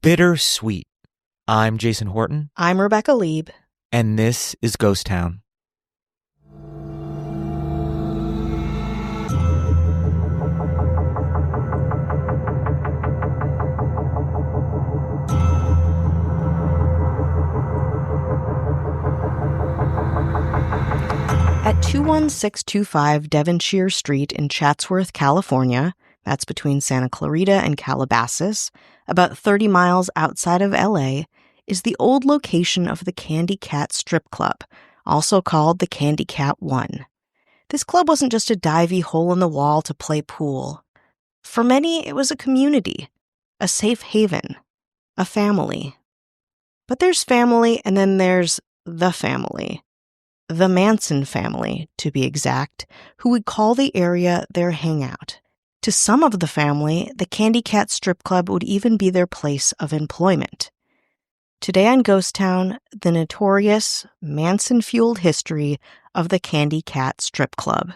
Bittersweet. I'm Jason Horton. I'm Rebecca Lieb. And this is Ghost Town. At 21625 Devonshire Street in Chatsworth, California, that's between Santa Clarita and Calabasas, about 30 miles outside of LA, is the old location of the Candy Cat Strip Club, also called the Candy Cat 1. This club wasn't just a divey hole in the wall to play pool. For many, it was a community, a safe haven, a family. But there's family, and then there's the family. The Manson family, to be exact, who would call the area their hangout. To some of the family, the Candy Cat Strip Club would even be their place of employment. Today on Ghost Town, the notorious, Manson-fueled history of the Candy Cat Strip Club.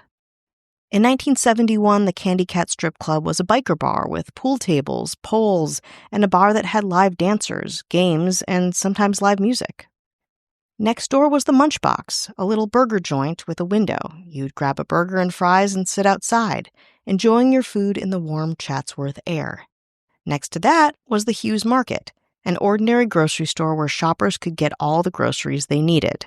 In 1971, the Candy Cat Strip Club was a biker bar with pool tables, poles, and a bar that had live dancers, games, and sometimes live music. Next door was the Munchbox, a little burger joint with a window. You'd grab a burger and fries and sit outside, enjoying your food in the warm Chatsworth air. Next to that was the Hughes Market, an ordinary grocery store where shoppers could get all the groceries they needed.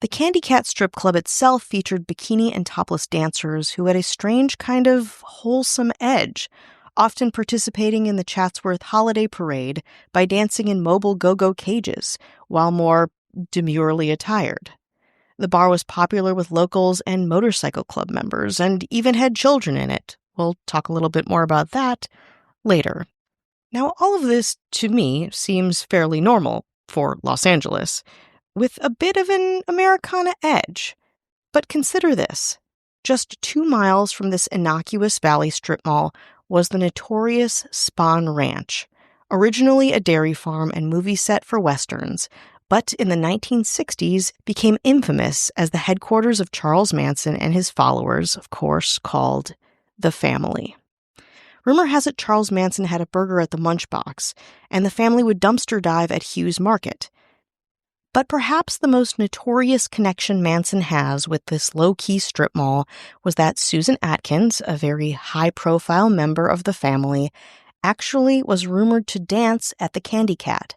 The Candy Cat Strip Club itself featured bikini and topless dancers who had a strange kind of wholesome edge, often participating in the Chatsworth Holiday Parade by dancing in mobile go-go cages, while more demurely attired. The bar was popular with locals and motorcycle club members, and even had children in it. We'll talk a little bit more about that later. Now, all of this, to me, seems fairly normal for Los Angeles, with a bit of an Americana edge. But consider this. Just 2 miles from this innocuous valley strip mall was the notorious Spahn Ranch, originally a dairy farm and movie set for westerns, but in the 1960s became infamous as the headquarters of Charles Manson and his followers, of course, called the family. Rumor has it Charles Manson had a burger at the Munchbox, and the family would dumpster dive at Hughes Market. But perhaps the most notorious connection Manson has with this low-key strip mall was that Susan Atkins, a very high-profile member of the family, actually was rumored to dance at the Candy Cat.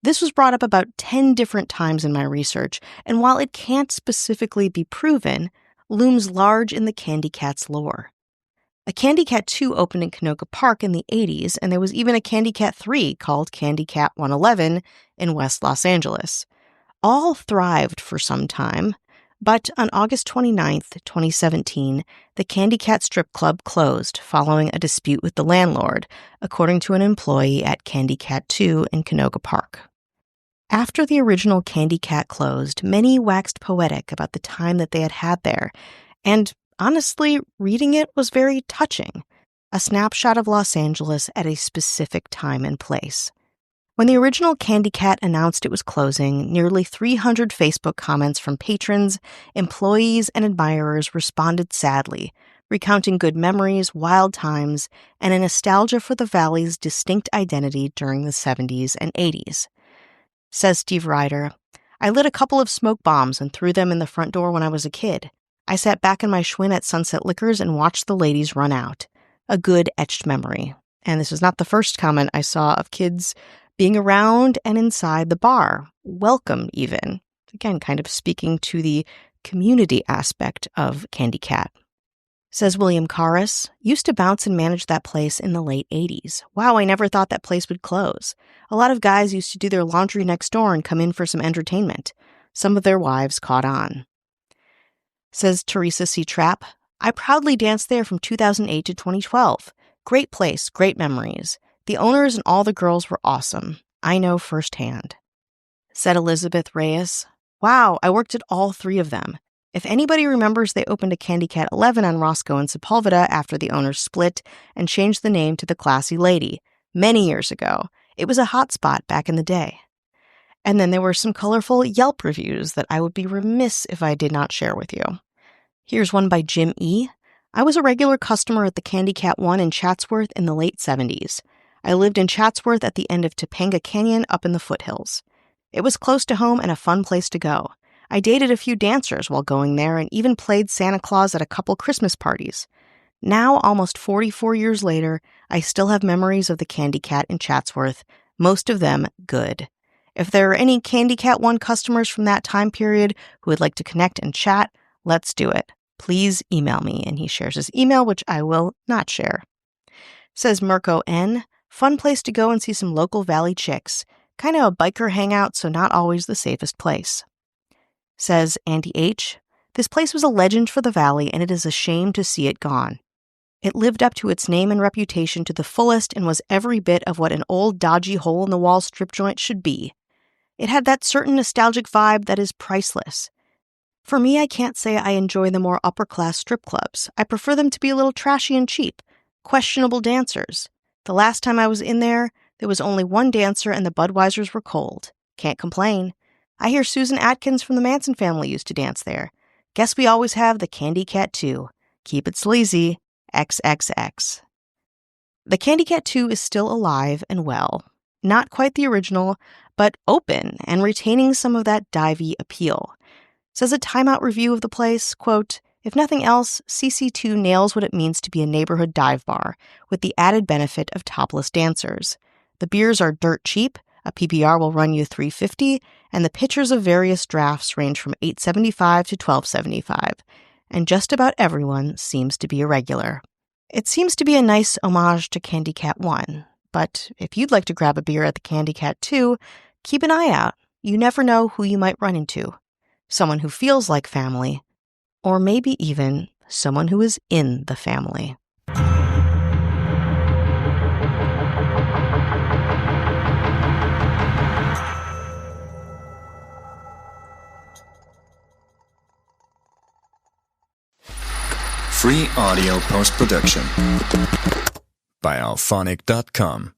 This was brought up about 10 different times in my research, and while it can't specifically be proven, looms large in the Candy Cat's lore. A Candy Cat 2 opened in Canoga Park in the 80s, and there was even a Candy Cat 3 called Candy Cat 111 in West Los Angeles. All thrived for some time, but on August 29, 2017, the Candy Cat Strip Club closed following a dispute with the landlord, according to an employee at Candy Cat 2 in Canoga Park. After the original Candy Cat closed, many waxed poetic about the time that they had had there, and honestly, reading it was very touching, a snapshot of Los Angeles at a specific time and place. When the original Candy Cat announced it was closing, nearly 300 Facebook comments from patrons, employees, and admirers responded sadly, recounting good memories, wild times, and a nostalgia for the valley's distinct identity during the 70s and 80s. Says Steve Ryder, "I lit a couple of smoke bombs and threw them in the front door when I was a kid. I sat back in my Schwinn at Sunset Liquors and watched the ladies run out. A good etched memory." And this is not the first comment I saw of kids being around and inside the bar, welcome even. Again, kind of speaking to the community aspect of Candy Cat. Says William Carris, "Used to bounce and manage that place in the late 80s. Wow, I never thought that place would close. A lot of guys used to do their laundry next door and come in for some entertainment. Some of their wives caught on." Says Teresa C. Trapp, "I proudly danced there from 2008 to 2012. Great place, great memories. The owners and all the girls were awesome. I know firsthand." Said Elizabeth Reyes, "Wow, I worked at all 3 of them. If anybody remembers, they opened a Candy Cat 11 on Roscoe and Sepulveda after the owners split and changed the name to the Classy Lady many years ago. It was a hot spot back in the day." And then there were some colorful Yelp reviews that I would be remiss if I did not share with you. Here's one by Jim E. "I was a regular customer at the Candy Cat 1 in Chatsworth in the late 70s. I lived in Chatsworth at the end of Topanga Canyon up in the foothills. It was close to home and a fun place to go. I dated a few dancers while going there and even played Santa Claus at a couple Christmas parties. Now, almost 44 years later, I still have memories of the Candy Cat in Chatsworth, most of them good. If there are any Candy Cat 1 customers from that time period who would like to connect and chat, let's do it. Please email me. And he shares his email, which I will not share. Says Mirko N., fun place to go and see some local Valley chicks. Kind of a biker hangout, so not always the safest place. Says Andy H., this place was a legend for the Valley, and it is a shame to see it gone. It lived up to its name and reputation to the fullest and was every bit of what an old dodgy hole-in-the-wall strip joint should be. It had that certain nostalgic vibe that is priceless. For me, I can't say I enjoy the more upper-class strip clubs. I prefer them to be a little trashy and cheap. Questionable dancers. The last time I was in there was only one dancer and the Budweisers were cold. Can't complain. I hear Susan Atkins from the Manson family used to dance there. Guess we always have the Candy Cat 2. Keep it sleazy. XXX. The Candy Cat 2 is still alive and well. Not quite the original, but open and retaining some of that divey appeal. Says a Time Out review of the place, quote, if nothing else, CC2 nails what it means to be a neighborhood dive bar, with the added benefit of topless dancers. The beers are dirt cheap, a PBR will run you $3.50, and the pitchers of various drafts range from $8.75 to $12.75. And just about everyone seems to be a regular. It seems to be a nice homage to Candy Cat 1, but if you'd like to grab a beer at the Candy Cat 2, keep an eye out. You never know who you might run into. Someone who feels like family, or maybe even someone who is in the family. Free audio post-production by alphonic.com.